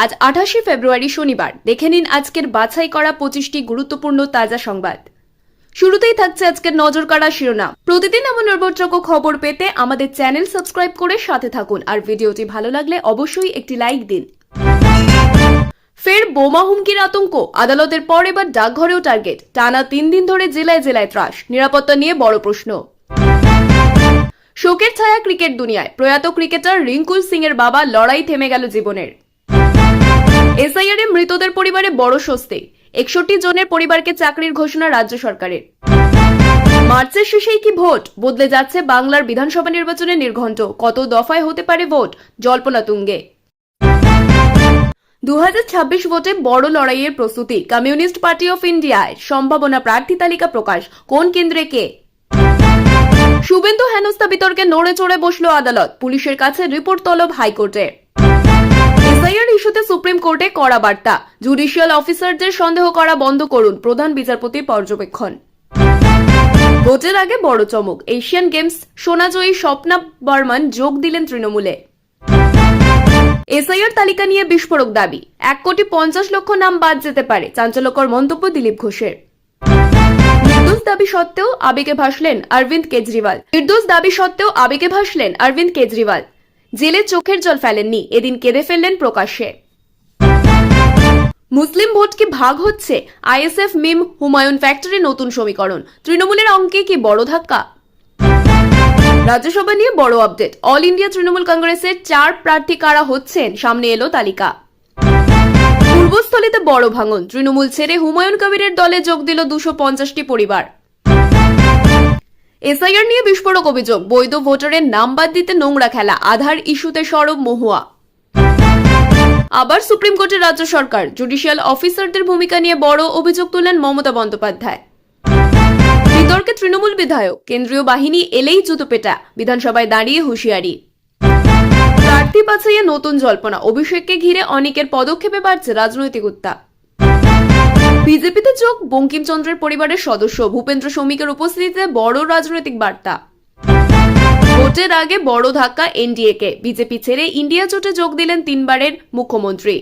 আজ 28 ফেব্রুয়ারি শনিবার। দেখে নিন আজকের বাছাই করা 25টি গুরুত্বপূর্ণ তাজা সংবাদ। শুরুতেই থাকছে আজকের নজর কাড়া শিরোনাম। প্রতিদিন এমন নির্ভরযোগ্য খবর পেতে আমাদের চ্যানেল সাবস্ক্রাইব করে সাথে থাকুন, আর ভিডিওটি ভালো লাগলে অবশ্যই একটি লাইক দিন। ফের বোমা হুমকির আতঙ্ক, আদালতের পর এবার ডাকঘরেও টার্গেট। টানা 3 দিন ধরে জেলায় জেলায় ত্রাস, নিরাপত্তা নিয়ে বড় প্রশ্ন। শোকের ছায়া ক্রিকেট দুনিয়ায়, প্রয়াত ক্রিকেটার রিঙ্কুল সিং এর বাবা, লড়াই থেমে গেল জীবনের। এসআইআর এ মৃতদের পরিবারে বড় স্বস্তি, 61 জনের পরিবারকে চাকরির ঘোষণা রাজ্য সরকারের। মার্চের শেষেই কি ভোট, বদলে যাচ্ছে বাংলার বিধানসভা নির্বাচনের নির্ঘণ্ট, কত দফায় হতে পারে ভোট, জল্পনা তুঙ্গে। 2026 ভোটে বড় লড়াইয়ের প্রস্তুতি, কমিউনিস্ট পার্টি অফ ইন্ডিয়ায় সম্ভাবনা প্রার্থী তালিকা প্রকাশ, কোন কেন্দ্রে কে। শুভেন্দু হেনস্থা বিতর্কে নড়ে চড়ে বসল আদালত, পুলিশের কাছে রিপোর্ট তলব হাইকোর্টে। এসআইআর ইস্যুতে সুপ্রিম কোর্টে কড়া বার্তা, জুডিশিয়াল অফিসারদের সন্দেহ করা বন্ধ করুন, প্রধান বিচারপতির পর্যবেক্ষণ। ভোটের আগে বড় চমক, এশিয়ান গেমস সোনাজয়ী স্বপ্না বর্মন যোগ দিলেন তৃণমূলে। এসআইআর তালিকা নিয়ে বিস্ফোরক দাবি, 1,50,00,000 নাম বাদ যেতে পারে, চাঞ্চল্যকর মন্তব্য দিলীপ ঘোষের। নির্দোষ দাবি সত্ত্বেও আবেগে ভাসলেন অরবিন্দ কেজরিওয়াল। জেলে চোখের জল ফেলেননি, এদিন কেঁদে ফেললেন প্রকাশ্যে। মুসলিম ভোট কি ভাগ হচ্ছে, আইএসএফ মিম হুমায়ুন ফ্যাক্টরি নতুন সমীকরণ, তৃণমূলের অঙ্কে কি বড় ধাক্কা। রাজ্যসভা নিয়ে বড় আপডেট, অল ইন্ডিয়া তৃণমূল কংগ্রেসের 4 প্রার্থী কারা হচ্ছেন, সামনে এলো তালিকা। পূর্বস্থলীতে বড় ভাঙন, তৃণমূল ছেড়ে হুমায়ুন কবিরের দলে যোগ দিল 250টি পরিবার। এসআইআর নিয়ে বিস্ফোরক অভিযোগ, বৈধ ভোটারের নাম বাদ দিতে নোংরা খেলা, আধার ইস্যুতে সরব মহুয়া। আবার সুপ্রিম কোর্টের রাজ্য সরকার, জুডিশিয়াল অফিসারদের ভূমিকা নিয়ে বড় অভিযোগ তুললেন মমতা বন্দ্যোপাধ্যায়। বিতর্কে তৃণমূল বিধায়ক, কেন্দ্রীয় বাহিনী এলেই জুতোপেটা, বিধানসভায় দাঁড়িয়ে হুঁশিয়ারি। প্রার্থী বাছাইয়ে নতুন জল্পনা, অভিষেককে ঘিরে অনেকের পদক্ষেপে বাড়ছে রাজনৈতিক উত্তাপ। বিজেপিতে যোগ বঙ্কিমচন্দ্রের পরিবারের সদস্য ভূপেন্দ্র শৌমিকের উপস্থিতিতে বড় রাজনৈতিক বার্তা। ভোটের আগে বড় ধাক্কা এনডিএ-কে, বিজেপি ছেড়ে ইন্ডিয়া জোটে যোগ দিলেন 3 বারের মুখ্যমন্ত্রী।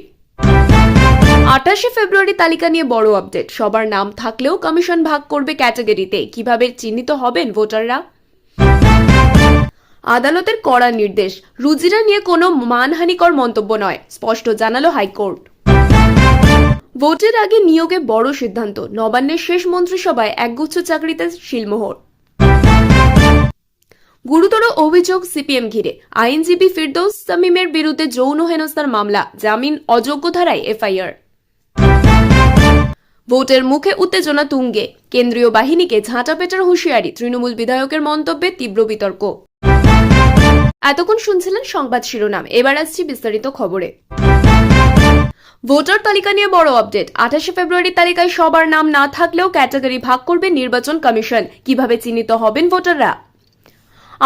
28 ফেব্রুয়ারি তালিকা নিয়ে বড় আপডেট, সবার নাম থাকলেও কমিশন ভাগ করবে ক্যাটাগরিতে, কিভাবে চিহ্নিত হবেন ভোটাররা। আদালতের কড়া নির্দেশ, রুজিরা নিয়ে কোনো মানহানিকর মন্তব্য নয়, স্পষ্ট জানালো হাইকোর্ট। ভোটের আগে নিয়োগে বড় সিদ্ধান্ত, নবান্নের শেষ মন্ত্রিসভায় একগুচ্ছ চাকরিতে শিলমোহর। গুরুতর অভিযোগ সিপিএম ঘিরে, আইনজীবী ফিরদৌস তামিমের বিরুদ্ধে যৌন হেনস্থার মামলা, জামিন অযোগ্য ধারায় এফআইআর। ভোটের মুখে উত্তেজনা তুঙ্গে, কেন্দ্রীয় বাহিনীকে ঝাঁটাপেটার হুঁশিয়ারি, তৃণমূল বিধায়কের মন্তব্যে তীব্র বিতর্ক। এতক্ষণ শুনছিলেন সংবাদ শিরোনাম, এবার আসছি বিস্তারিত খবরে। ভোটার তালিকা নিয়ে বড় আপডেট, 28 ফেব্রুয়ারি তালিকায় সবার নাম না থাকলেও ক্যাটাগরি ভাগ করবে নির্বাচন কমিশন, কিভাবে চিহ্নিত হবেন ভোটাররা।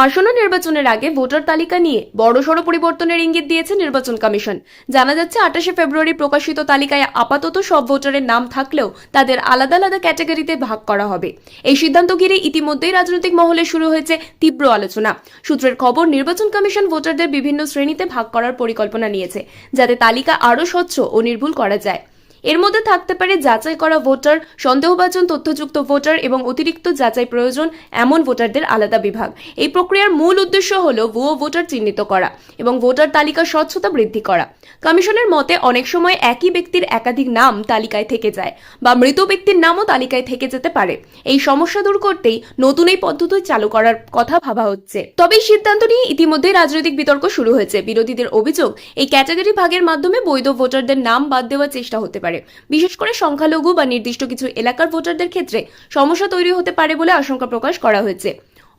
আসন্ন নির্বাচনের আগে ভোটার তালিকা নিয়ে বড়সড় পরিবর্তনের ইঙ্গিত দিয়েছে নির্বাচন কমিশন। জানা যাচ্ছে 28 ফেব্রুয়ারি প্রকাশিত তালিকায় আপাতত সব ভোটারের নাম থাকলেও তাদের আলাদা আলাদা ক্যাটাগরিতে ভাগ করা হবে। এই সিদ্ধান্ত ঘিরে ইতিমধ্যেই রাজনৈতিক মহলে শুরু হয়েছে তীব্র আলোচনা। সূত্রের খবর, নির্বাচন কমিশন ভোটারদের বিভিন্ন শ্রেণীতে ভাগ করার পরিকল্পনা নিয়েছে, যাতে তালিকা আরও স্বচ্ছ ও নির্ভুল করা যায়। এর মধ্যে থাকতে পারে যাচাই করা ভোটার, সন্দেহভাজন তথ্যযুক্ত ভোটার এবং অতিরিক্ত যাচাই প্রয়োজন এমন ভোটারদের আলাদা বিভাগ। এই প্রক্রিয়ার মূল উদ্দেশ্য হল ভুয়ো ভোটার চিহ্নিত করা এবং ভোটার তালিকার স্বচ্ছতা বৃদ্ধি করা। কমিশনের মতে অনেক সময় একই ব্যক্তির একাধিক নাম তালিকায় থেকে যায় বা মৃত ব্যক্তির নামও তালিকায় থেকে যেতে পারে। এই সমস্যা দূর করতেই নতুন এই পদ্ধতি চালু করার কথা ভাবা হচ্ছে। তবে এই সিদ্ধান্ত নিয়ে ইতিমধ্যেই রাজনৈতিক বিতর্ক শুরু হয়েছে। বিরোধীদের অভিযোগ, এই ক্যাটাগরি ভাগের মাধ্যমে বৈধ ভোটারদের নাম বাদ দেওয়ার চেষ্টা হতে পারে। বিশেষ করে সংখ্যালঘু বা নির্দিষ্ট কিছু এলাকার ভোটারদের ক্ষেত্রে সমস্যা তৈরি হতে পারে বলে আশঙ্কা প্রকাশ করা হয়েছে।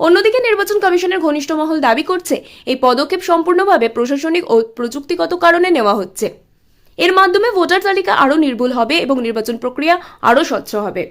অন্যদিকে নির্বাচন কমিশনের ঘনিষ্ঠ মহল দাবি করছে, এই পদক্ষেপ সম্পূর্ণভাবে প্রশাসনিক ও প্রযুক্তিগত কারণে নেওয়া হচ্ছে। এর মাধ্যমে ভোটার তালিকা আরও নির্ভুল হবে এবং নির্বাচন প্রক্রিয়া আরও স্বচ্ছ হবে।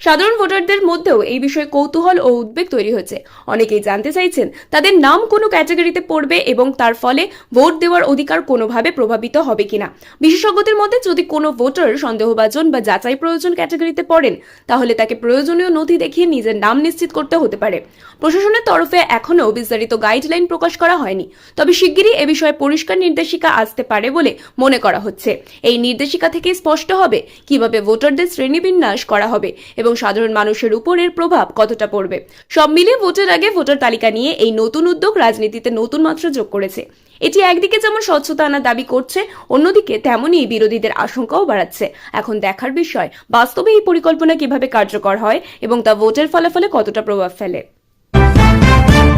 সাধারণ ভোটারদের মধ্যেও এই বিষয়ে কৌতূহল ও উদ্বেগ তৈরি হয়েছে। অনেকেই জানতে চাইছেন তাদের নাম কোনো ক্যাটাগরিতে পড়বে এবং তার ফলে ভোট দেওয়ার অধিকার কোনোভাবে প্রভাবিত হবে কিনা। বিশেষজ্ঞদের মতে যদি কোনো ভোটার সন্দেহভাজন বা যাচাই প্রয়োজন ক্যাটাগরিতে পড়েন তাহলে তাকে প্রয়োজনীয় নথি দেখিয়ে নিজের নাম নিশ্চিত করতে হতে পারে। প্রশাসনের তরফে এখনও বিস্তারিত গাইডলাইন প্রকাশ করা হয়নি, তবে শিগগিরই এ বিষয়ে পরিষ্কার নির্দেশিকা আসতে পারে বলে মনে করা হচ্ছে। এই নির্দেশিকা থেকে স্পষ্ট হবে কিভাবে ভোটারদের শ্রেণীবিন্যাস করা হবে এবং সাধারণ মানুষের উপর এর প্রভাব কতটা পড়বে। সব মিলিয়ে ভোটের আগে ভোটার তালিকা নিয়ে এই নতুন উদ্যোগ রাজনীতিতে নতুন মাত্রা যোগ করেছে। এটি একদিকে যেমন স্বচ্ছতা আনার দাবি করছে, অন্যদিকে তেমনই বিরোধীদের আশঙ্কাও বাড়াচ্ছে। এখন দেখার বিষয় বাস্তবে এই পরিকল্পনা কিভাবে কার্যকর হয় এবং তা ভোটের ফলাফলে কতটা প্রভাব ফেলে।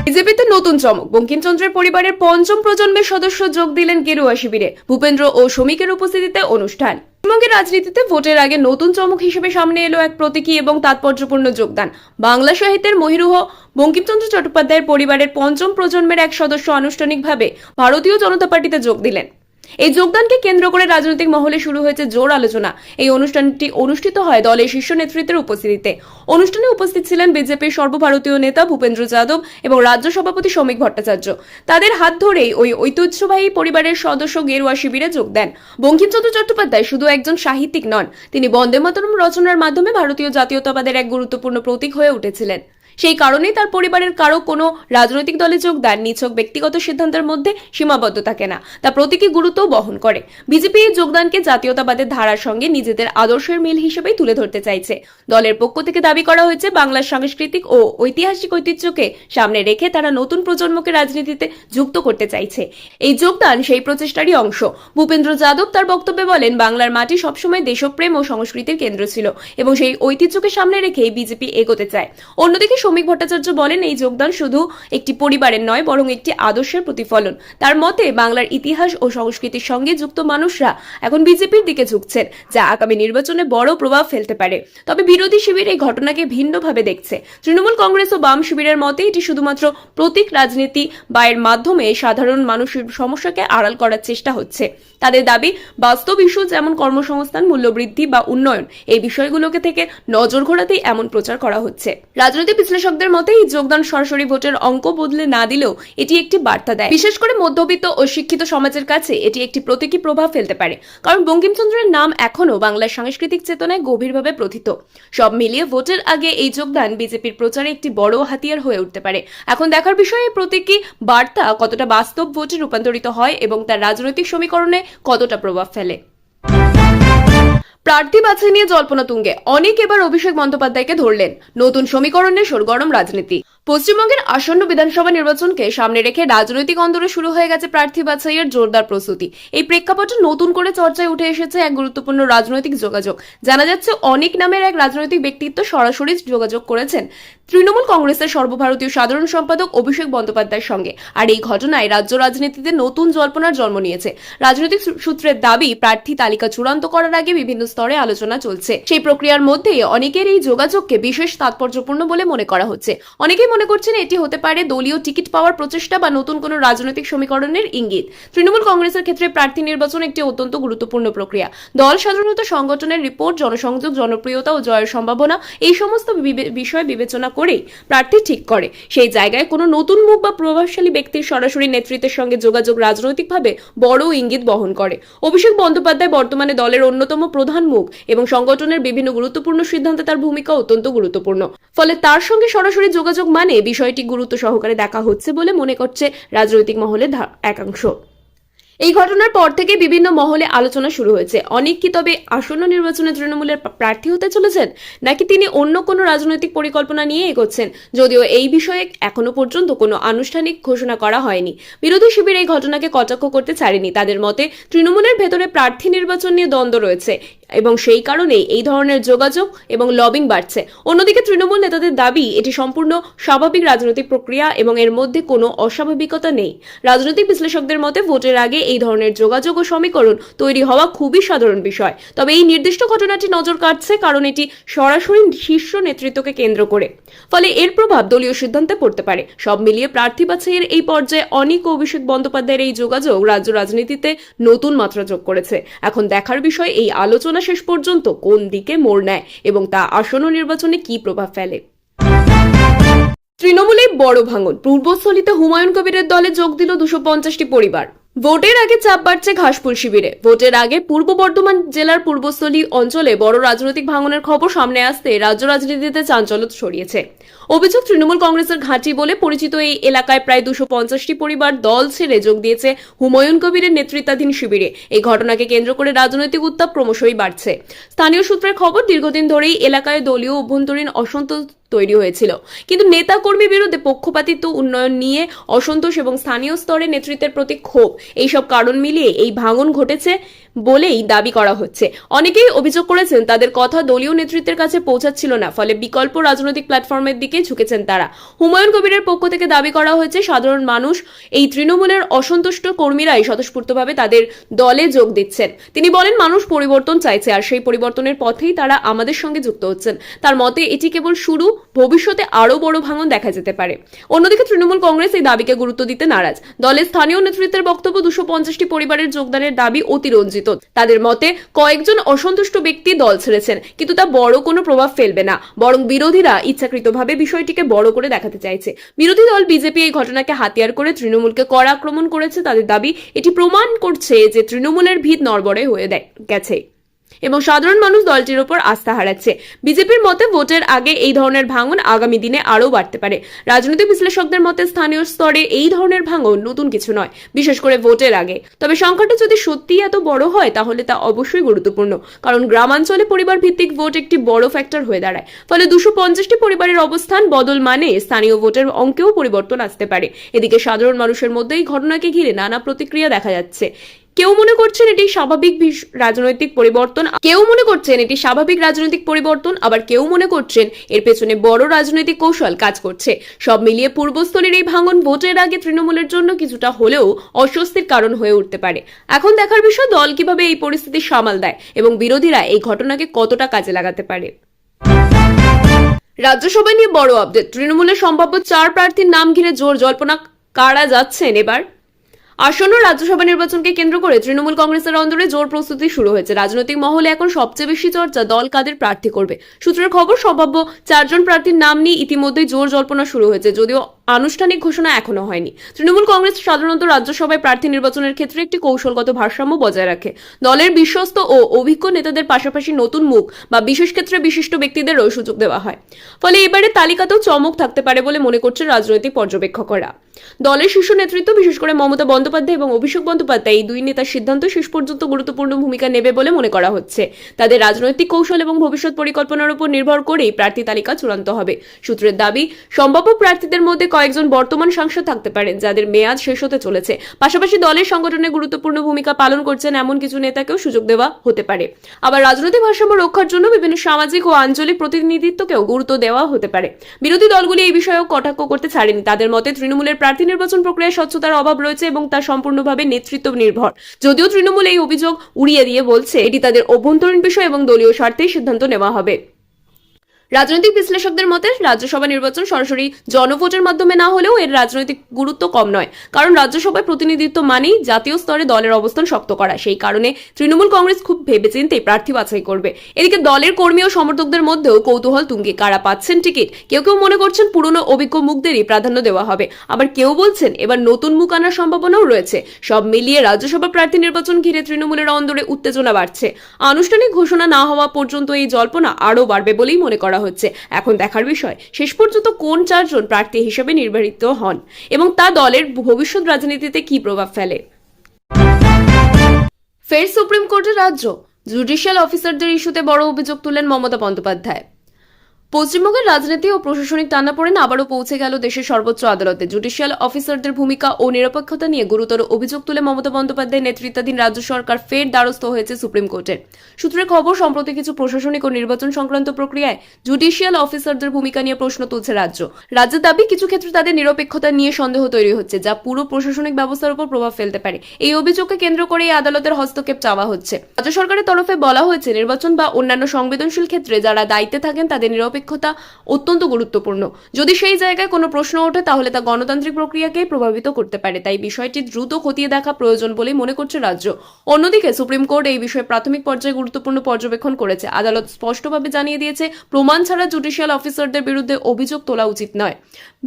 বিজেপিতে নতুন চমক, বঙ্কিমচন্দ্রের পরিবারের পঞ্চম প্রজন্মের সদস্য যোগ দিলেন গেরুয়া শিবিরে। ভূপেন্দ্র ও শ্রমিকের উপস্থিতিতে অনুষ্ঠান। পশ্চিমবঙ্গের রাজনীতিতে ভোটের আগে নতুন চমক হিসেবে সামনে এলো এক প্রতীকী এবং তাৎপর্যপূর্ণ যোগদান। বাংলা সাহিত্যের মহিরুহ বঙ্কিমচন্দ্র চট্টোপাধ্যায়ের পরিবারের পঞ্চম প্রজন্মের এক সদস্য আনুষ্ঠানিকভাবে ভারতীয় জনতা পার্টিতে যোগ দিলেন। এই যোগদানকে কেন্দ্র করে রাজনৈতিক মহলে শুরু হয়েছে জোর আলোচনা। এই অনুষ্ঠানটি অনুষ্ঠিত হয় দলের শীর্ষ নেতৃত্বের উপস্থিতিতে। অনুষ্ঠানে উপস্থিত ছিলেন বিজেপির সর্বভারতীয় নেতা ভূপেন্দ্র যাদব এবং রাজ্য সভাপতি শ্রমিক ভট্টাচার্য। তাদের হাত ধরেই ওই ঐতিহ্যবাহী পরিবারের সদস্য গেরুয়া শিবিরে যোগ দেন। বঙ্কিমচন্দ্র চট্টোপাধ্যায় শুধু একজন সাহিত্যিক নন, তিনি বন্দে মাতরম রচনার মাধ্যমে ভারতীয় জাতীয়তাবাদের এক গুরুত্বপূর্ণ প্রতীক হয়ে উঠেছিলেন। সেই কারণেই তার পরিবারের কারো কোনো রাজনৈতিক দলে যোগদান নিছক ব্যক্তিগত সিদ্ধান্তের মধ্যে সীমাবদ্ধ থাকে না, তা প্রতীকী গুরুত্ব বহন করে। বিজেপি এই যোগদানকে জাতীয়তাবাদের ধারার সঙ্গে নিজেদের আদর্শের মিল হিসেবেই তুলে ধরতে চাইছে। দলের পক্ষ থেকে দাবি করা হয়েছে বাংলার সাংস্কৃতিক ও ঐতিহাসিক ঐতিহ্যকে সামনে রেখে তারা নতুন প্রজন্মকে রাজনীতিতে যুক্ত করতে চাইছে। এই যোগদান সেই প্রচেষ্টারই অংশ। ভূপেন্দ্র যাদব তার বক্তব্যে বলেন, বাংলার মাটি সবসময় দেশপ্রেম ও সংস্কৃতির কেন্দ্র ছিল এবং সেই ঐতিহ্যকে সামনে রেখেই বিজেপি এগোতে চায়। অন্যদিকে শ্রমিক ভট্টাচার্য বলেন, এই যোগদান শুধু একটি পরিবারের নয় বরং একটি আদর্শের প্রতিফলন। তার মতে বাংলার ইতিহাস ও সংস্কৃতির সঙ্গে যুক্ত মানুষরা এখন বিজেপির দিকে ঝুঁকছেন, যা আগামী নির্বাচনে বড় প্রভাব ফেলতে পারে। তবে বিরোধী শিবির এই ঘটনাকে ভিন্নভাবে দেখছে। তৃণমূল কংগ্রেস ও বাম শিবিরের মতে এটি শুধুমাত্র প্রতীক রাজনীতি বা এর মাধ্যমে সাধারণ মানুষের সমস্যাকে আড়াল করার চেষ্টা হচ্ছে। তাদের দাবি, বাস্তব ইস্যু যেমন কর্মসংস্থান, মূল্যবৃদ্ধি বা উন্নয়ন, এই বিষয়গুলোকে থেকে নজর ঘোরাতেই এমন প্রচার করা হচ্ছে। রাজনৈতিক বিশ্লেষকদের মতে এই যোগদান সরাসরি ভোটের অঙ্ক বদলে না দিলেও এটি একটি বার্তা দেয়। বিশেষ করে মধ্যবিত্ত ও শিক্ষিত সমাজের কাছে এটি একটি প্রতীকী প্রভাব ফেলতে পারে, কারণ বঙ্কিমচন্দ্রের নাম এখনও বাংলার সাংস্কৃতিক চেতনায় গভীরভাবে প্রথিত। সব মিলিয়ে ভোটের আগে এই যোগদান বিজেপির প্রচারে একটি বড় হাতিয়ার হয়ে উঠতে পারে। এখন দেখার বিষয় এই প্রতীকী বার্তা কতটা বাস্তব ভোটে রূপান্তরিত হয় এবং তার রাজনৈতিক সমীকরণে কতটা প্রভাব ফেলে। প্রার্থী বাছাই নিয়ে জল্পনা তুঙ্গে, অনেক এবার অভিষেক বন্দ্যোপাধ্যায়কে ধরলেন। নতুন সমীকরণে সরগরম রাজনীতি। পশ্চিমবঙ্গের আসন্ন বিধানসভা নির্বাচনকে সামনে রেখে রাজনৈতিক অন্দরে শুরু হয়ে গেছে প্রার্থী বাছাইয়ের জোরদার প্রস্তুতি। এই প্রেক্ষাপটে নতুন করে চর্চায় উঠে এসেছে এক গুরুত্বপূর্ণ রাজনৈতিক যোগাযোগ। জানা যাচ্ছে অনেক নামের এক রাজনৈতিক ব্যক্তিত্ব সরাসরি যোগাযোগ করেছেন তৃণমূল কংগ্রেসের সর্বভারতীয় সাধারণ সম্পাদক অভিষেক বন্দ্যোপাধ্যায়ের সঙ্গে। আর এই ঘটনায় রাজ্য রাজনীতিতে নতুন জল্পনার জন্ম নিয়েছে। রাজনৈতিক সূত্রের দাবি, প্রার্থী তালিকা চূড়ান্ত করার আগে বিভিন্ন স্তরে আলোচনা চলছে। সেই প্রক্রিয়ার মধ্যে অনেকের এই যোগাযোগকে বিশেষ তাৎপর্যপূর্ণ বলে মনে করা হচ্ছে। অনেকেই মনে করছেন এটি হতে পারে দলীয় টিকিট পাওয়ার প্রচেষ্টা বা নতুন কোনো রাজনৈতিক সমীকরণের ইঙ্গিত। তৃণমূল কংগ্রেসের ক্ষেত্রে প্রার্থী নির্বাচন একটি অত্যন্ত গুরুত্বপূর্ণ প্রক্রিয়া। দল সাধারণত সংগঠনের রিপোর্ট, জনসংযোগ, জনপ্রিয়তা ও জয়ের সম্ভাবনা এই সমস্ত বিষয় বিবেচনা করেই প্রার্থী ঠিক করে। সেই জায়গায় কোনো নতুন মুখ বা প্রভাবশালী ব্যক্তির সরাসরি নেতৃত্বের সঙ্গে যোগাযোগ রাজনৈতিকভাবে বড় ইঙ্গিত বহন করে। অভিষেক বন্দ্যোপাধ্যায় বর্তমানে দলের অন্যতম প্রধান মুখ এবং সংগঠনের বিভিন্ন গুরুত্বপূর্ণ সিদ্ধান্তে তার ভূমিকা অত্যন্ত গুরুত্বপূর্ণ। ফলে তার সঙ্গে সরাসরি যোগাযোগ মানে বিষয়টি গুরুত্ব সহকারে দেখা হচ্ছে বলে মনে করছে রাজনৈতিক মহলের একাংশ। এই ঘটনার পর থেকে বিভিন্ন মহলে আলোচনা শুরু হয়েছে। অনেক কি তবে আসন্ন নির্বাচনে তৃণমূলের প্রার্থী হতে চলেছেন, নাকি তিনি অন্য কোনো রাজনৈতিক পরিকল্পনা নিয়ে এগোচ্ছেন? যদিও এই বিষয়ে এখনো পর্যন্ত কোনো আনুষ্ঠানিক ঘোষণা করা হয়নি। বিরোধী শিবির এই ঘটনাকে কটাক্ষ করতে ছাড়েনি। তাদের মতে তৃণমূলের ভেতরে প্রার্থী নির্বাচন নিয়ে দ্বন্দ্ব রয়েছে এবং সেই কারণেই এই ধরনের যোগাযোগ এবং লবিং বাড়ছে। অন্যদিকে তৃণমূল নেতাদের দাবি, এটি সম্পূর্ণ স্বাভাবিক রাজনৈতিক প্রক্রিয়া এবং এর মধ্যে কোনো অস্বাভাবিকতা নেই। রাজনৈতিক বিশ্লেষকদের মতে ভোটের আগে এই ধরনের যোগাযোগ ও সমীকরণ তৈরি হওয়া খুবই সাধারণ বিষয়। তবে এই নির্দিষ্ট ঘটনাটি নজর কাটছে কারণ এটি সরাসরি শীর্ষ নেতৃত্বকে কেন্দ্র করে, ফলে এর প্রভাব দলীয় সিদ্ধান্তে পড়তে পারে। সব মিলিয়ে প্রার্থী বাছাইয়ের এই পর্যায়ে অনেক অভিষেক বন্দ্যোপাধ্যায়ের এই যোগাযোগ রাজ্য রাজনীতিতে নতুন মাত্রা যোগ করেছে। এখন দেখার বিষয় এই আলোচনা আলোচনা শেষ পর্যন্ত কোন দিকে মোড় নেয় এবং তা আসন্ন নির্বাচনে কি প্রভাব ফেলে। তৃণমূলে বড় ভাঙন, পূর্বস্থলীতে হুমায়ুন কবিরের দলে যোগ দিল 250টি পরিবার। ভোটের আগে চাপ বাড়ছে ঘাসফুল শিবিরে। ভোটের আগে পূর্ব বর্ধমান জেলার পূর্বস্থলী অঞ্চলে বড় রাজনৈতিক ভাঙনের খবর সামনে আসতে রাজ্য রাজনীতিতে চাঞ্চল্য ছড়িয়েছে। অভিযোগ, তৃণমূল কংগ্রেসের ঘাঁটি বলে পরিচিত এই এলাকায় প্রায় 250টি পরিবার দল ছেড়ে যোগ দিয়েছে হুমায়ুন কবিরের নেতৃত্বাধীন শিবিরে। এই ঘটনাকে কেন্দ্র করে রাজনৈতিক উত্তাপ ক্রমশই বাড়ছে। স্থানীয় সূত্রের খবর, দীর্ঘদিন ধরেই এলাকায় দলীয় অভ্যন্তরীণ অসন্তোষ তৈরি হয়েছিল, কিন্তু নেতা কর্মী বিরুদ্ধে পক্ষপাতিত্ব, উন্নয়ন নিয়ে অসন্তোষ এবং স্থানীয় স্তরে নেতৃত্বের প্রতি ক্ষোভ, এইসব কারণ মিলিয়ে এই ভাঙন ঘটেছে বলেই দাবি করা হচ্ছে। অনেকেই অভিযোগ করেছেন তাদের কথা দলীয় নেতৃত্বের কাছে পৌঁছাচ্ছিল না, ফলে বিকল্প রাজনৈতিক প্ল্যাটফর্মের দিকে ঝুঁকেছেন তারা। হুমায়ুন কবিরের পক্ষ থেকে দাবি করা হয়েছে, সাধারণ মানুষ, এই তৃণমূলের অসন্তুষ্ট কর্মীরাই স্বতঃস্ফূর্তভাবে তাদের দলে যোগ দিচ্ছেন। তিনি বলেন, মানুষ পরিবর্তন চাইছে, আর সেই পরিবর্তনের পথেই তারা আমাদের সঙ্গে যুক্ত হচ্ছেন। তার মতে এটি কেবল শুরু, ভবিষ্যতে আরো বড় ভাঙন দেখা যেতে পারে। অন্যদিকে তৃণমূল কংগ্রেস এই দাবিকে গুরুত্ব দিতে নারাজ। দলের স্থানীয় নেতৃত্বের বক্তব্য, 250টি পরিবারের যোগদানের দাবি অতিরঞ্জিত। তাদের মতে কয়েকজন অসন্তুষ্ট ব্যক্তি দল ছেড়েছেন, কিন্তু তা বড় কোনো প্রভাব ফেলবে না, বরং বিরোধীরা ইচ্ছাকৃতভাবে বিষয়টিকে বড় করে দেখাতে চাইছে। বিরোধী দল বিজেপি এই ঘটনাকে হাতিয়ার করে তৃণমূলকে কড়া আক্রমণ করেছে। তাদের দাবি, এটি প্রমাণ করছে যে তৃণমূলের ভিত নড়বড়ে হয়ে গেছে এবং সাধারণ মানুষ দলটির উপর আস্থা হারাচ্ছে। বিজেপির মতে ভোটের আগে এই ধরনের ভাঙন আগামী দিনে আরও বাড়তে পারে। রাজনৈতিক বিশ্লেষকদের মতে স্থানীয় স্তরে এই ধরনের ভাঙন নতুন কিছু নয়, বিশেষ করে ভোটের আগে। তবে সংখ্যাটা যদি সত্যিই এত বড় হয় তাহলে তা অবশ্যই গুরুত্বপূর্ণ, কারণ গ্রামাঞ্চলে পরিবার ভিত্তিক ভোট একটি বড় ফ্যাক্টর হয়ে দাঁড়ায়। ফলে 250টি পরিবারের অবস্থান বদল মানে স্থানীয় ভোটের অঙ্কেও পরিবর্তন আসতে পারে। এদিকে সাধারণ মানুষের মধ্যে এই ঘটনাকে ঘিরে নানা প্রতিক্রিয়া দেখা যাচ্ছে। কেউ মনে করছেন এটি স্বাভাবিক রাজনৈতিক পরিবর্তন, আবার কেউ মনে করছেন এর পেছনে বড় রাজনৈতিক কৌশল কাজ করছে। সব মিলিয়ে পূর্বস্থলীর এই ভাঙন ভোটের আগে তৃণমূলের জন্য কিছুটা হলেও অস্বস্তির কারণ হয়ে উঠতে পারে। এখন দেখার বিষয় দল কিভাবে এই পরিস্থিতি সামাল দেয় এবং বিরোধীরা এই ঘটনাকে কতটা কাজে লাগাতে পারে। রাজ্যসভা নিয়ে বড় আপডেট, তৃণমূলের সম্ভাব্য 4 প্রার্থীর নাম ঘিরে জোর জল্পনা কারা যাচ্ছেন এবার। আসন্ন রাজ্যসভা নির্বাচনকে কেন্দ্র করে তৃণমূল কংগ্রেসের অন্দরে জোর প্রস্তুতি শুরু হয়েছে। রাজনৈতিক মহলে এখন সবচেয়ে বেশি চর্চা দল কাদের প্রার্থী করবে। সূত্রের খবর, সম্ভাব্য 4 জন প্রার্থীর নাম নিয়ে ইতিমধ্যেই জোর জল্পনা শুরু হয়েছে, যদিও আনুষ্ঠানিক ঘোষণা এখনো হয়নি। তৃণমূল কংগ্রেস সাধারণত রাজ্যসভায় প্রার্থী নির্বাচনের ক্ষেত্রে একটি কৌশলগত ভারসাম্য বজায় রাখে। দলের বিশ্বস্ত ও অভিজ্ঞ নেতাদের পাশাপাশি নতুন মুখ বা বিশেষ ক্ষেত্রে বিশিষ্ট ব্যক্তিদেরও সুযোগ দেওয়া হয়। ফলে এবারে তালিকাতেও চমক থাকতে পারে বলে মনে করছেন রাজনৈতিক পর্যবেক্ষকরা। দলের শীর্ষ নেতৃত্ব, বিশেষ করে মমতা বন্দ্যোপাধ্যায় এবং অভিষেক বন্দ্যোপাধ্যায়, এই দুই নেতার সিদ্ধান্ত শেষ পর্যন্ত গুরুত্বপূর্ণ ভূমিকা নেবে বলে মনে করা হচ্ছে। তাদের রাজনৈতিক কৌশল এবং ভবিষ্যৎ পরিকল্পনার উপর নির্ভর করেই প্রার্থী তালিকা চূড়ান্ত হবে। সূত্রের দাবি, সম্ভাব্য প্রার্থীদের মধ্যে কয়েকজন বর্তমান সাংসদ থাকতে পারেন যাদের মেয়াদ শেষ হতে চলেছে। পাশাপাশি দলের সংগঠনে গুরুত্বপূর্ণ ভূমিকা পালন করছেন এমন কিছু নেতাকেও সুযোগ দেওয়া হতে পারে। আবার রাজনৈতিক ভারসাম্য রক্ষার জন্য বিভিন্ন সামাজিক ও আঞ্চলিক প্রতিনিধিত্বকেও গুরুত্ব দেওয়া হতে পারে। বিরোধী দলগুলি এই বিষয়েও কটাক্ষ করতে ছাড়েনি। তাদের মতে তৃণমূলের প্রার্থী নির্বাচন প্রক্রিয়ায় স্বচ্ছতার অভাব রয়েছে এবং তা সম্পূর্ণভাবে নেতৃত্ব নির্ভর। যদিও তৃণমূল এই অভিযোগ উড়িয়ে দিয়ে বলছে এটি তাদের অভ্যন্তরীণ বিষয় এবং দলীয় স্বার্থেই সিদ্ধান্ত নেওয়া হবে। রাজনৈতিক বিশ্লেষকদের মতে রাজ্যসভা নির্বাচন সরাসরি জনভোটের মাধ্যমে না হলেও এর রাজনৈতিক গুরুত্ব কম নয়, কারণ রাজ্যসভায় প্রতিনিধিত্ব মানেই জাতীয় স্তরে দলের অবস্থান শক্ত করা। সেই কারণে তৃণমূল কংগ্রেস খুব ভেবেচিন্তে প্রার্থী বাছাই করবে। এদিকে দলের কর্মী ও সমর্থকদের মধ্যেও কৌতূহল তুঙ্গে, কারা পাচ্ছেন টিকিট। কেউ কেউ মনে করছেন পুরনো অভিজ্ঞ মুখদেরই প্রাধান্য দেওয়া হবে, আবার কেউ বলছেন এবার নতুন মুখ আনার সম্ভাবনাও রয়েছে। সব মিলিয়ে রাজ্যসভা প্রার্থী নির্বাচন ঘিরে তৃণমূলের অন্দরে উত্তেজনা বাড়ছে। আনুষ্ঠানিক ঘোষণা না হওয়া পর্যন্ত এই জল্পনা আরও বাড়বে বলেই মনে করা হচ্ছে। এখন দেখার বিষয় শেষ পর্যন্ত কোন 4 জন প্রার্থী হিসেবে নির্বাচিত হন এবং তা দলের ভবিষ্যৎ রাজনীতিতে কি প্রভাব ফেলে। ফের সুপ্রিম কোর্টের রাজ্য, জুডিশিয়াল অফিসারদের ইস্যুতে বড় অভিযোগ তুললেন মমতা বন্দ্যোপাধ্যায়। পশ্চিমবঙ্গের রাজনীতি ও প্রশাসনিক টানাপোড়েন আবারও পৌঁছে গেল দেশের সর্বোচ্চ আদালতে। জুডিশিয়াল অফিসারদের ভূমিকা ও নিরপেক্ষতা নিয়ে গুরুতর অভিযোগ তুলে মমতা বন্দ্যোপাধ্যায় নেতৃত্বাধীন রাজ্য সরকার ফের দ্বারস্থ হয়েছে সুপ্রিম কোর্টের। সূত্রের খবর, সম্প্রতি কিছু প্রশাসনিক ও নির্বাচন সংক্রান্ত প্রক্রিয়ায় জুডিশিয়াল অফিসারদের ভূমিকা নিয়ে প্রশ্ন তুলছে রাজ্যের দাবি, কিছু ক্ষেত্রে তাদের নিরপেক্ষতা নিয়ে সন্দেহ তৈরি হচ্ছে, যা পুরো প্রশাসনিক ব্যবস্থার উপর প্রভাব ফেলতে পারে। এই অভিযোগকে কেন্দ্র করে এই আদালতের হস্তক্ষেপ চাওয়া হচ্ছে। রাজ্য সরকারের তরফে বলা হয়েছে, নির্বাচন বা অন্যান্য সংবেদনশীল ক্ষেত্রে যারা দায়িত্বে থাকেন তাদের নিরপেক্ষ নিরপেক্ষতা অত্যন্ত গুরুত্বপূর্ণ। যদি সেই জায়গায় কোনো প্রশ্ন ওঠে তাহলে তা গণতান্ত্রিক প্রক্রিয়াকে প্রভাবিত করতে পারে, তাই বিষয়টি দ্রুত খতিয়ে দেখা প্রয়োজন বলেই মনে করছে রাজ্য। অন্যদিকে সুপ্রিম কোর্ট এই বিষয়ে প্রাথমিক পর্যায়ে গুরুত্বপূর্ণ পর্যবেক্ষণ করেছে। আদালত স্পষ্টভাবে জানিয়ে দিয়েছে, প্রমাণ ছাড়া জুডিশিয়াল অফিসারদের বিরুদ্ধে অভিযোগ তোলা উচিত নয়।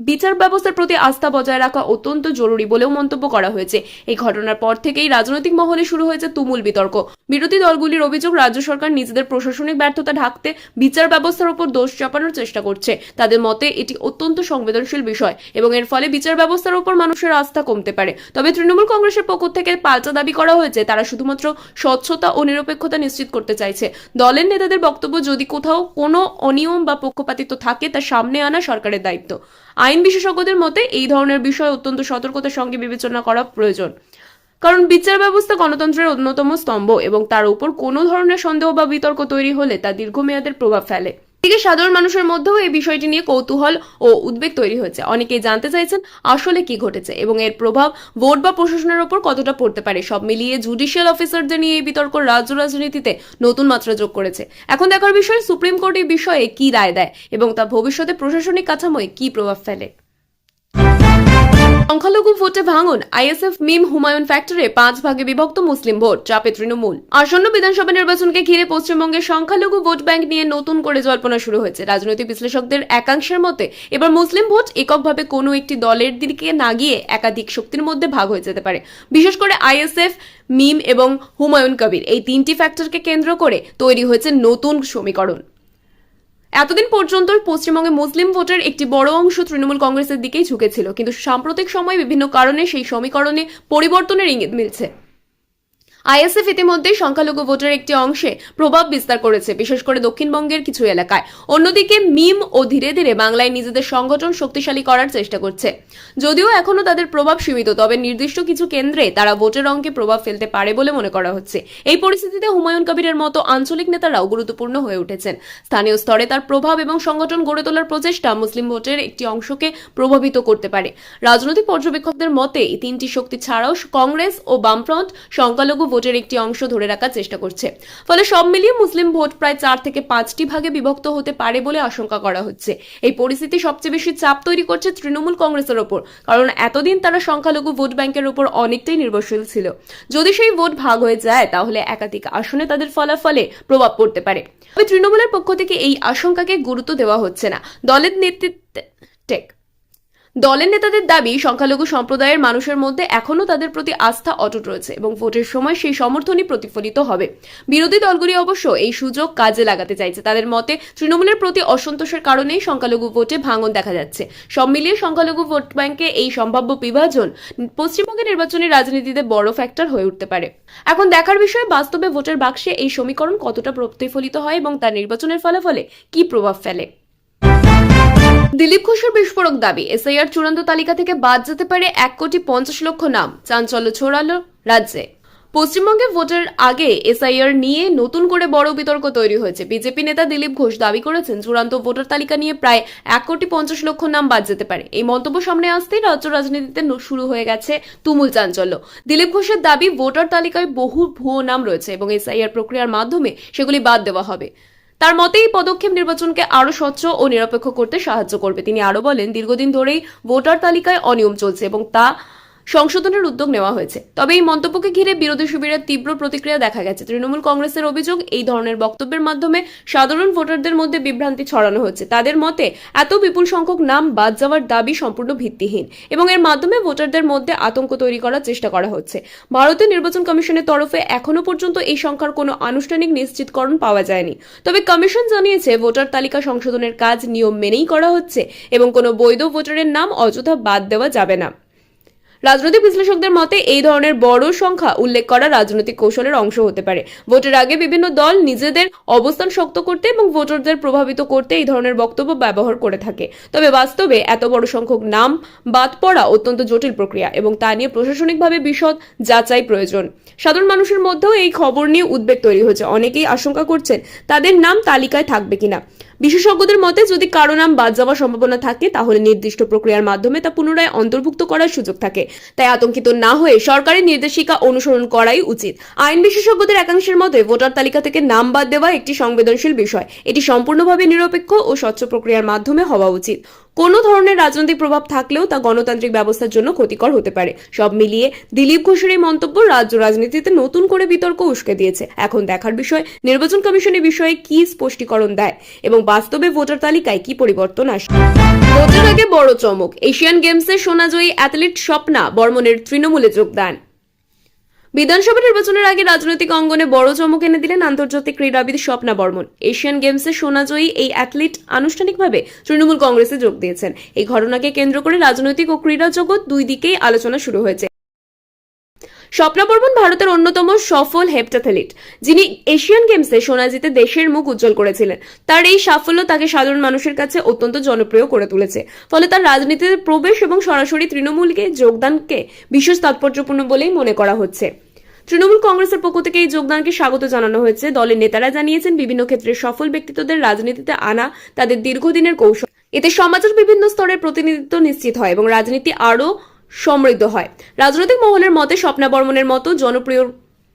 বিচার ব্যবস্থার প্রতি আস্থা বজায় রাখা অত্যন্ত জরুরি বলেও মন্তব্য করা হয়েছে। এই ঘটনার পর থেকেই রাজনৈতিক মহলে শুরু হয়েছে তুমুল বিতর্ক। বিরোধী দলগুলির অভিযোগ, রাজ্য সরকার নিজেদের প্রশাসনিক ব্যর্থতা ঢাকতে বিচার ব্যবস্থার উপর দোষ চাপানোর চেষ্টা করছে। তাদের মতে এটি অত্যন্ত সংবেদনশীল বিষয় এবং এর ফলে বিচার ব্যবস্থার উপর মানুষের আস্থা কমতে পারে। তবে তৃণমূল কংগ্রেসের পক্ষ থেকে পাল্টা দাবি করা হয়েছে, তারা শুধুমাত্র স্বচ্ছতা ও নিরপেক্ষতা নিশ্চিত করতে চাইছে। দলের নেতাদের বক্তব্য, যদি কোথাও কোনো অনিয়ম বা পক্ষপাতিত্ব থাকে তা সামনে আনা সরকারের দায়িত্ব। আইন বিশেষজ্ঞদের মতে এই ধরনের বিষয় অত্যন্ত সতর্কতার সঙ্গে বিবেচনা করা প্রয়োজন, কারণ বিচার ব্যবস্থা গণতন্ত্রের অন্যতম স্তম্ভ এবং তার উপর কোনো ধরনের সন্দেহ বা বিতর্ক তৈরি হলে তা দীর্ঘমেয়াদের প্রভাব ফেলে। এদিকে সাধারণ মানুষের মধ্যেও এই বিষয়টি নিয়ে কৌতূহল ও উদ্বেগ তৈরি হয়েছে। অনেকেই জানতে চাইছেন আসলে কি ঘটেছে এবং এর প্রভাব ভোট বা প্রশাসনের উপর কতটা পড়তে পারে। সব মিলিয়ে জুডিশিয়াল অফিসারদের নিয়ে এই বিতর্ক রাজ্য রাজনীতিতে নতুন মাত্রা যোগ করেছে। এখন দেখার বিষয় সুপ্রিম কোর্ট এই বিষয়ে কি রায় দেয় এবং তা ভবিষ্যতে প্রশাসনিক কাঠামোয় কি প্রভাব ফেলে। সংখ্যালঘু ভোটে ভাঙন, আইএসএফ মিম হুমায়ুন ফ্যাক্টরে 5 ভাগে বিভক্ত মুসলিম ভোট, চাপে তৃণমূল। আসন্ন বিধানসভা নির্বাচনকে ঘিরে পশ্চিমবঙ্গের সংখ্যালঘু ভোট ব্যাংক নিয়ে নতুন করে জল্পনা শুরু হয়েছে। রাজনৈতিক বিশ্লেষকদের একাংশের মতে এবার মুসলিম ভোট এককভাবে কোনো একটি দলের দিকে না গিয়ে একাধিক শক্তির মধ্যে ভাগ হয়ে যেতে পারে। বিশেষ করে আইএসএফ, মিম এবং হুমায়ুন কবির, এই তিনটি ফ্যাক্টরকে কেন্দ্র করে তৈরি হয়েছে নতুন সমীকরণ। এতদিন পর্যন্ত পশ্চিমবঙ্গে মুসলিম ভোটের একটি বড় অংশ তৃণমূল কংগ্রেসের দিকেই ঝুঁকেছিল, কিন্তু সাম্প্রতিক সময়ে বিভিন্ন কারণে সেই সমীকরণে পরিবর্তনের ইঙ্গিত মিলছে। আইএসএফ ইতিমধ্যেই সংখ্যালঘু ভোটের একটি অংশে প্রভাব বিস্তার করেছে, বিশেষ করে দক্ষিণবঙ্গের কিছু এলাকায়। অন্যদিকে মিম ও ধীরে ধীরে বাংলায় নিজেদের সংগঠন শক্তিশালী করার চেষ্টা করছে। যদিও এখনো তাদের প্রভাব সীমিত, তবে নির্দিষ্ট কিছু কেন্দ্রে তারা ভোটের অঙ্কে প্রভাব ফেলতে পারে বলে মনে করা হচ্ছে। এই পরিস্থিতিতে হুমায়ুন কবিরের মতো আঞ্চলিক নেতারাও গুরুত্বপূর্ণ হয়ে উঠেছেন। স্থানীয় স্তরে তার প্রভাব এবং সংগঠন গড়ে তোলার প্রচেষ্টা মুসলিম ভোটের একটি অংশকে প্রভাবিত করতে পারে। রাজনৈতিক পর্যবেক্ষকদের মতে এই তিনটি শক্তি ছাড়াও কংগ্রেস ও বামফ্রন্ট সংখ্যালঘু ভোটের একটি অংশ ধরে রাখার চেষ্টা করছে। ফলে সব মিলিয়ে মুসলিম ভোট প্রায় 4 থেকে 5টি ভাগে বিভক্ত হতে পারে বলে আশঙ্কা করা হচ্ছে। এই পরিস্থিতি সবচেয়ে বেশি চাপ তৈরি করছে তৃণমূল কংগ্রেসের ওপর, কারণ এতদিন তারা সংখ্যালঘু ভোট ব্যাংকের উপর অনেকটাই নির্ভরশীল ছিল। যদি সেই ভোট ভাগ হয়ে যায় তাহলে একাধিক আসনে তাদের ফলাফলে প্রভাব পড়তে পারে। তবে তৃণমূলের পক্ষ থেকে এই আশঙ্কাকে গুরুত্ব দেওয়া হচ্ছে না। দলের নেতাদের দাবি, সংখ্যালঘু সম্প্রদায়ের মানুষের মধ্যে এখনো তাদের প্রতি আস্থা অটুট রয়েছে এবং ভোটের সময় সেই সমর্থনই প্রতিফলিত হবে। বিরোধী দলগুলি অবশ্য এই সুযোগ কাজে লাগাতে চাইছে। তাদের মতে তৃণমূলের প্রতি অসন্তোষের কারণেই সংখ্যালঘু ভোটে ভাঙন দেখা যাচ্ছে। সব মিলিয়ে সংখ্যালঘু ভোট ব্যাংকে এই সম্ভাব্য বিভাজন পশ্চিমবঙ্গের নির্বাচনী রাজনীতিতে বড় ফ্যাক্টর হয়ে উঠতে পারে। এখন দেখার বিষয় বাস্তবে ভোটের বাক্সে এই সমীকরণ কতটা প্রতিফলিত হয় এবং তার নির্বাচনের ফলাফলে কি প্রভাব ফেলে। দিলীপ ঘোষের বিস্ফোরক দাবি, এসআইআর চূড়ান্ত তালিকা থেকে বাদ যেতে পারে 1,50,00,000 নাম, চাঞ্চল্য ছড়ালো রাজ্যে। পশ্চিমবঙ্গে ভোটের আগে এসআইআর নিয়ে নতুন করে বড় বিতর্ক তৈরি হয়েছে। বিজেপি নেতা দিলীপ ঘোষ দাবি করেছেন চূড়ান্ত ভোটার তালিকা নিয়ে প্রায় 1,50,00,000 নাম বাদ যেতে পারে। এই মন্তব্য সামনে আসতেই রাজ্য রাজনীতিতে শুরু হয়ে গেছে তুমুল চাঞ্চল্য। দিলীপ ঘোষের দাবি, ভোটার তালিকায় বহু ভুয়ো নাম রয়েছে এবং এসআইআর প্রক্রিয়ার মাধ্যমে সেগুলি বাদ দেওয়া হবে। তার মতে এই পদক্ষেপ নির্বাচনকে আরো স্বচ্ছ ও নিরপেক্ষ করতে সাহায্য করবে। তিনি আরো বলেন, দীর্ঘদিন ধরেই ভোটার তালিকায় অনিয়ম চলছে এবং তা সংশোধনের উদ্যোগ নেওয়া হয়েছে। তবে এই মন্তব্যকে ঘিরে বিরোধী শিবিরের তীব্র প্রতিক্রিয়া দেখা গেছে। তৃণমূল কংগ্রেসের অভিযোগ, এই ধরনের বক্তব্যের মাধ্যমে সাধারণ ভোটারদের মধ্যে বিভ্রান্তি ছড়ানো হচ্ছে। তাদের মতে এত বিপুল সংখ্যক নাম বাদ যাওয়ার দাবি সম্পূর্ণ ভিত্তিহীন এবং এর মাধ্যমে ভোটারদের মধ্যে আতঙ্ক তৈরি করার চেষ্টা করা হচ্ছে। ভারতীয় নির্বাচন কমিশনের তরফে এখনো পর্যন্ত এই সংখ্যার কোনো আনুষ্ঠানিক নিশ্চিতকরণ পাওয়া যায়নি। তবে কমিশন জানিয়েছে ভোটার তালিকা সংশোধনের কাজ নিয়ম মেনেই করা হচ্ছে এবং কোনো বৈধ ভোটারের নাম অযথা বাদ দেওয়া যাবে না। রাজনৈতিক বিশ্লেষকদের মতে এই ধরনের বড় সংখ্যা উল্লেখ করা রাজনৈতিক কৌশলের অংশ হতে পারে। ভোটের আগে বিভিন্ন দল নিজেদের অবস্থান শক্ত করতে এবং ভোটারদের প্রভাবিত করতে এই ধরনের বক্তব্য ব্যবহার করে থাকে। তবে বাস্তবে এত বড় সংখ্যক নাম বাদ পড়া অত্যন্ত জটিল প্রক্রিয়া এবং তা নিয়ে প্রশাসনিকভাবে বিশদ যাচাই প্রয়োজন। সাধারণ মানুষের মধ্যেও এই খবর নিয়ে উদ্বেগ তৈরি হয়েছে। অনেকেই আশঙ্কা করছেন তাদের নাম তালিকায় থাকবে কিনা। বিশেষজ্ঞদের মতে যদি কারো নাম বাদ যাওয়ার সম্ভাবনা থাকে তাহলে নির্দিষ্ট প্রক্রিয়ার মাধ্যমে তা পুনরায় অন্তর্ভুক্ত করার সুযোগ থাকে। তাই আতঙ্কিত না হয়ে সরকারি নির্দেশিকা অনুসরণ করাই উচিত। আইন বিশেষজ্ঞদের একাংশের মতে ভোটার তালিকা থেকে নাম বাদ দেওয়া একটি সংবেদনশীল বিষয়। এটি সম্পূর্ণভাবে নিরপেক্ষ ও স্বচ্ছ প্রক্রিয়ার মাধ্যমে হওয়া উচিত। কোনো ধরনের রাজনৈতিক প্রভাব থাকলেও তা গণতান্ত্রিক ব্যবস্থার জন্য ক্ষতিকর হতে পারে। সব মিলিয়ে দিলীপ ঘোষের এই মন্তব্য রাজ্য রাজনীতিতে নতুন করে বিতর্ক উস্কে দিয়েছে। এখন দেখার বিষয় নির্বাচন কমিশন এই বিষয়ে কি স্পষ্টীকরণ দেয় এবং বাস্তবে ভোটার তালিকায় কি পরিবর্তন আসে। ভোটের আগে বড় চমক, এশিয়ান গেমসে সোনাজয়ী অ্যাথলিট স্বপ্না বর্মনের তৃণমূলে যোগদান। বিধানসভা নির্বাচনের আগে রাজনৈতিক অঙ্গনে বড় চমক এনে দিলেন আন্তর্জাতিক ক্রীড়াবিদ স্বপ্না বর্মন। এশিয়ান গেমসে সোনাজয়ী এই অ্যাথলিট আনুষ্ঠানিকভাবে তৃণমূল কংগ্রেসে যোগ দিয়েছেন। এই ঘটনাকে কেন্দ্র করে রাজনৈতিক ও ক্রীড়া জগৎ দুই দিকেই আলোচনা শুরু হয়েছে। স্বপ্না বর্মন ভারতের অন্যতম সফল হেপ্টাথলিট, যিনি এশিয়ান গেমসে সোনা জিতে দেশের মুখ উজ্জ্বল করেছিলেন। তার এই সাফল্য তাকে সাধারণ মানুষের কাছে অত্যন্ত জনপ্রিয় করে তুলেছে। ফলে তার রাজনীতিতে প্রবেশ এবং সরাসরি তৃণমূলকে যোগদানকে বিশেষ তাৎপর্যপূর্ণ বলেই মনে করা হচ্ছে। তৃণমূল কংগ্রেসের পক্ষ থেকে এই যোগদানকে স্বাগত জানানো হয়েছে। দলের নেতারা জানিয়েছেন, বিভিন্ন ক্ষেত্রে সফল ব্যক্তিত্বদের রাজনীতিতে আনা তাদের দীর্ঘদিনের কৌশল। এতে সমাজের বিভিন্ন স্তরের প্রতিনিধিত্ব নিশ্চিত হয় এবং রাজনীতি আরও সমৃদ্ধ হয়। রাজনৈতিক মহলের মতে স্বপ্না বর্মনের মতো জনপ্রিয়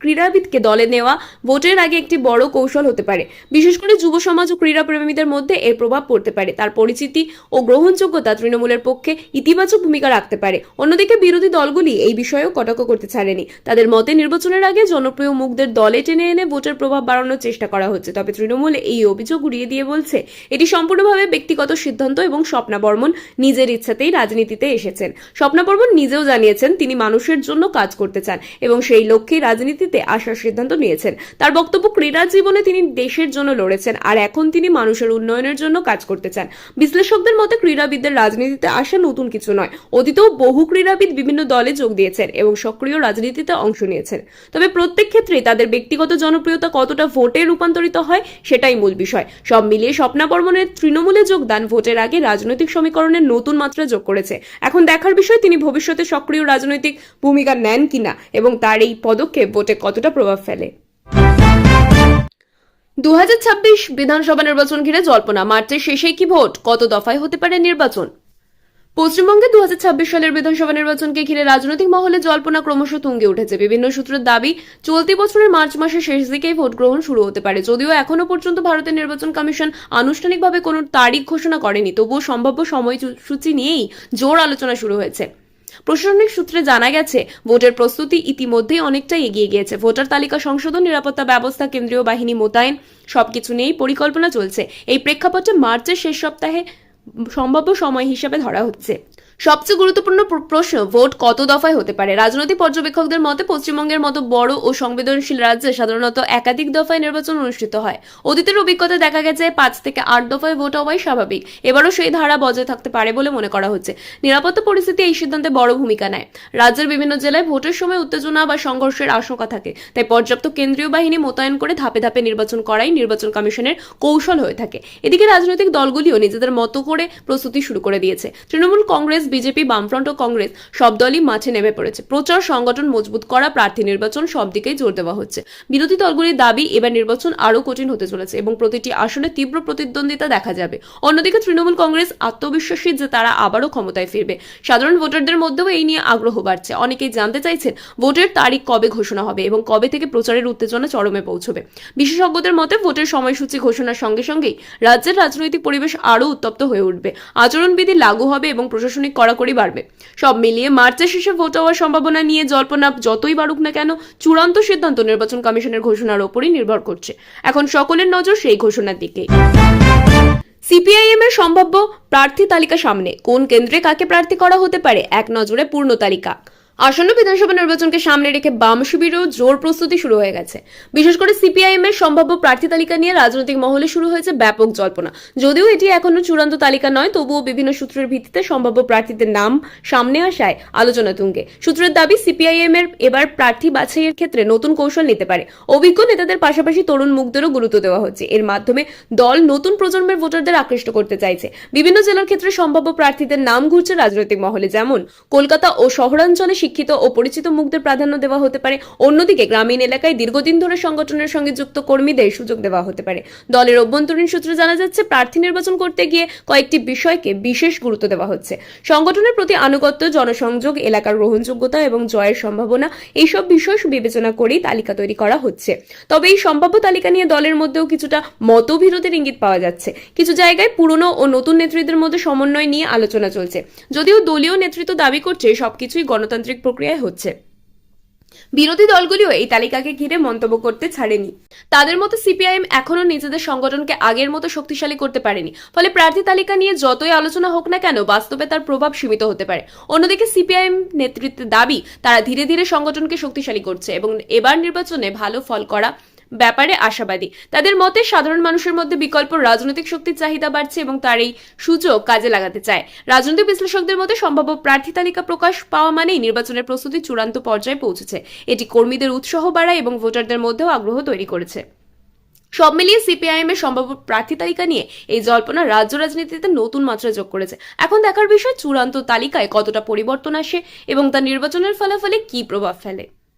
ক্রীড়াবিদকে দলে নেওয়া ভোটের আগে একটি বড় কৌশল হতে পারে। বিশেষ করে যুব সমাজ ও ক্রীড়া প্রেমীদের মধ্যে এর প্রভাব পড়তে পারে। তার পরিচিতি ও গ্রহণযোগ্যতা তৃণমূলের পক্ষে ইতিবাচক ভূমিকা রাখতে পারে। অন্যদিকে বিরোধী দলগুলি এই বিষয়েও কটাক্ষ করতে ছাড়েনি। তাদের মতে নির্বাচনের আগে জনপ্রিয় মুখদের দলে টেনে এনে ভোটের প্রভাব বাড়ানোর চেষ্টা করা হচ্ছে। তবে তৃণমূল এই অভিযোগ উড়িয়ে দিয়ে বলছে, এটি সম্পূর্ণভাবে ব্যক্তিগত সিদ্ধান্ত এবং স্বপ্না বর্মন নিজের ইচ্ছাতেই রাজনীতিতে এসেছেন। স্বপ্না বর্মন নিজেও জানিয়েছেন তিনি মানুষের জন্য কাজ করতে চান এবং সেই লক্ষ্যে রাজনীতিতে আসার সিদ্ধান্ত নিয়েছেন। তার বক্তব্য, ক্রীড়া জীবনে তিনি দেশের জন্য লড়েছেন আর এখন তিনি মানুষের উন্নয়নের জন্য কাজ করতে চান। বিশ্লেষকদের মতে ক্রীড়াবিদদের রাজনীতিতে আসা নতুন কিছু নয়। অতীতেও বহু ক্রীড়াবিদ বিভিন্ন দলে যোগ দিয়েছেন এবং সক্রিয় রাজনীতিতে অংশ নিয়েছেন। তবে প্রত্যেক ক্ষেত্রেই তাদের ব্যক্তিগত জনপ্রিয়তা কতটা ভোটে রূপান্তরিত হয় সেটাই মূল বিষয়। সব মিলিয়ে স্বপ্না বর্মনের তৃণমূলে যোগদান ভোটের আগে রাজনৈতিক সমীকরণের নতুন মাত্রা যোগ করেছে। এখন দেখার বিষয় তিনি ভবিষ্যতে সক্রিয় রাজনৈতিক ভূমিকা নেন কিনা এবং তার এই পদক্ষেপ ভোটে কতটা প্রভাব ফেলে। 2026 বিধানসভা নির্বাচন ঘিরে জল্পনা, মার্চের শেষেই কি ভোট, কত দফায় হতে পারে নির্বাচন। পশ্চিমবঙ্গে 2026 সালের বিধানসভা নির্বাচনকে ঘিরে রাজনৈতিক মহলে জল্পনা ক্রমশ তুঙ্গে উঠেছে। বিভিন্ন সূত্রের দাবি, চলতি বছরের মার্চ মাসের শেষ দিকেই ভোট গ্রহণ শুরু হতে পারে। যদিও এখনো পর্যন্ত ভারতের নির্বাচন কমিশন আনুষ্ঠানিকভাবে কোনো তারিখ ঘোষণা করেনি, তবুও সম্ভাব্য সময়সূচি নিয়েই জোর আলোচনা শুরু হয়েছে। প্রশাসনিক সূত্রে জানা গেছে, ভোটের প্রস্তুতি ইতিমধ্যেই অনেকটাই এগিয়ে গিয়েছে। ভোটার তালিকা সংশোধন, নিরাপত্তা ব্যবস্থা, কেন্দ্রীয় বাহিনী মোতায়েন সবকিছু নিয়েই পরিকল্পনা চলছে। এই প্রেক্ষাপটে মার্চের শেষ সপ্তাহে সম্ভাব্য সময় হিসেবে ধরা হচ্ছে। সবচেয়ে গুরুত্বপূর্ণ প্রশ্ন, ভোট কত দফায় হতে পারে। রাজনৈতিক পর্যবেক্ষকদের মতে পশ্চিমবঙ্গের মতো বড় ও সংবেদনশীল রাজ্যে সাধারণত একাধিক দফায় নির্বাচন অনুষ্ঠিত হয়। অতীতের অভিজ্ঞতা দেখা গেছে 5 থেকে 8 দফায় ভোট হওয়াই স্বাভাবিক। এবারও সেই ধারা বজায় থাকতে পারে বলে মনে করা হচ্ছে। নিরাপত্তা পরিস্থিতি এই সিদ্ধান্তে বড় ভূমিকা নেয়। রাজ্যের বিভিন্ন জেলায় ভোটের সময় উত্তেজনা বা সংঘর্ষের আশঙ্কা থাকে, তাই পর্যাপ্ত কেন্দ্রীয় বাহিনী মোতায়েন করে ধাপে ধাপে নির্বাচন করাই নির্বাচন কমিশনের কৌশল হয়ে থাকে। এদিকে রাজনৈতিক দলগুলিও নিজেদের মতো করে প্রস্তুতি শুরু করে দিয়েছে। তৃণমূল কংগ্রেস, বিজেপি, বামফ্রন্ট ও কংগ্রেস সব দলই মাঠে নেমে পড়েছে। প্রচার, সংগঠন মজবুত করা, প্রার্থী নির্বাচন সব দিকেই জোর দেওয়া হচ্ছে। বিরোধী দলগুলির দাবি, এবার নির্বাচন আরও কঠিন হতে চলেছে এবং প্রতিটি আসনে তীব্র প্রতিদ্বন্দ্বিতা দেখা যাবে। অন্যদিকে তৃণমূল কংগ্রেস আত্মবিশ্বাসী যে তারা আবারও ক্ষমতায় ফিরবে। সাধারণ ভোটারদের মধ্যেও এই নিয়ে আগ্রহ বাড়ছে। অনেকেই জানতে চাইছেন ভোটের তারিখ কবে ঘোষণা হবে এবং কবে থেকে প্রচারের উত্তেজনা চরমে পৌঁছবে। বিশেষজ্ঞদের মতে ভোটের সময়সূচি ঘোষণার সঙ্গে সঙ্গেই রাজ্যের রাজনৈতিক পরিবেশ আরও উত্তপ্ত হয়ে উঠবে। আচরণবিধি লাগু হবে এবং প্রশাসনিক কড়াকড়ি বাড়বে। সব মিলিয়ে মার্চের শেষে ভোট হওয়ার সম্ভাবনা নিয়ে জল্পনা যতই বাড়ুক না কেন, চূড়ান্ত সিদ্ধান্ত নির্বাচন কমিশনের ঘোষণার ওপরই নির্ভর করছে। এখন সকলের নজর সেই ঘোষণার দিকেই। সিপিআইএম এর সম্ভাব্য প্রার্থী তালিকা সামনে, কোন কেন্দ্রে কাকে প্রার্থী করা হতে পারে, এক নজরে পূর্ণ তালিকা। আসন্ন বিধানসভা নির্বাচনকে সামনে রেখে বাম শিবিরেও জোর প্রস্তুতি শুরু হয়ে গেছে। বিশেষ করে সিপিআইএম এর সম্ভাব্য প্রার্থী তালিকা নিয়ে রাজনৈতিক মহলে শুরু হয়েছে ব্যাপক জল্পনা। যদিও এটি এখনো চূড়ান্ত তালিকা নয়, তবুও বিভিন্ন সূত্রের ভিত্তিতে সম্ভাব্য প্রার্থীদের নাম সামনে আসায় আলোচনা তুঙ্গে। সূত্রের দাবি, সিপিআইএম এর এবার প্রার্থী বাছাইয়ের ক্ষেত্রে নতুন কৌশল নিতে পারে। অভিজ্ঞ নেতাদের পাশাপাশি তরুণ মুখদেরও গুরুত্ব দেওয়া হচ্ছে। এর মাধ্যমে দল নতুন প্রজন্মের ভোটারদের আকৃষ্ট করতে চাইছে। বিভিন্ন জেলার ক্ষেত্রে সম্ভাব্য প্রার্থীদের নাম ঘুরছে রাজনৈতিক মহলে, যেমন কলকাতা ও শহরাঞ্চলে শিক্ষিত ও পরিচিত মুখদের প্রাধান্য দেওয়া হতে পারে। অন্যদিকে গ্রামীণ এলাকায় দীর্ঘদিন ধরে সংগঠনের সঙ্গে যুক্ত কর্মীদের সুযোগ দেওয়া হতে পারে। দলের অভ্যন্তরীণ সূত্রে জানা যাচ্ছে, প্রার্থী নির্বাচন করতে গিয়ে কয়েকটি বিষয়কে বিশেষ গুরুত্ব দেওয়া হচ্ছে। সংগঠনের প্রতি আনুগত্য, জনসংযোগ, এলাকার গ্রহণযোগ্যতা এবং জয়ের সম্ভাবনা, এইসব বিষয় বিবেচনা করেই তালিকা তৈরি করা হচ্ছে। তবে এই সম্ভাব্য তালিকা নিয়ে দলের মধ্যেও কিছুটা মতবিরোধের ইঙ্গিত পাওয়া যাচ্ছে। কিছু জায়গায় পুরনো ও নতুন নেতৃত্বের মধ্যে সমন্বয় নিয়ে আলোচনা চলছে, যদিও দলীয় নেতৃত্ব দাবি করছে সবকিছুই গণতান্ত্রিক প্রক্রিয়ায় হচ্ছে। বিরোধী দলগুলিও এই তালিকাকে ঘিরে মন্তব্য করতে ছাড়েনি। তাদের মতো সিপিআইএম এখনো নিজেদের সংগঠনকে আগের মতো শক্তিশালী করতে পারেনি। ফলে প্রার্থী তালিকা নিয়ে যতই আলোচনা হোক না কেন, বাস্তবে তার প্রভাব সীমিত হতে পারে। অন্যদিকে সিপিআইএম নেতৃত্বের দাবি, তারা ধীরে ধীরে সংগঠনকে শক্তিশালী করছে এবং এবার নির্বাচনে ভালো ফল করা ব্যাপারে আশাবাদী। তাদের মতে, সাধারণ মানুষের মধ্যে বিকল্প রাজনৈতিক শক্তির চাহিদা বাড়ছে এবং তার এই সুযোগ কাজে লাগাতে চায়। রাজনৈতিক বিশ্লেষকদের মতে, সম্ভাব্য প্রার্থী তালিকা প্রকাশ পাওয়া মানেই নির্বাচনের প্রস্তুতি চূড়ান্ত পর্যায়ে পৌঁছেছে। এটি কর্মীদের উৎসাহ বাড়ায় এবং ভোটারদের মধ্যেও আগ্রহ তৈরি করেছে। সব মিলিয়ে সিপিআইএম এর সম্ভাব্য প্রার্থী তালিকা নিয়ে এই জল্পনা রাজ্য রাজনীতিতে নতুন মাত্রা যোগ করেছে। এখন দেখার বিষয়, চূড়ান্ত তালিকায় কতটা পরিবর্তন আসে এবং তা নির্বাচনের ফলাফলে কী প্রভাব ফেলে।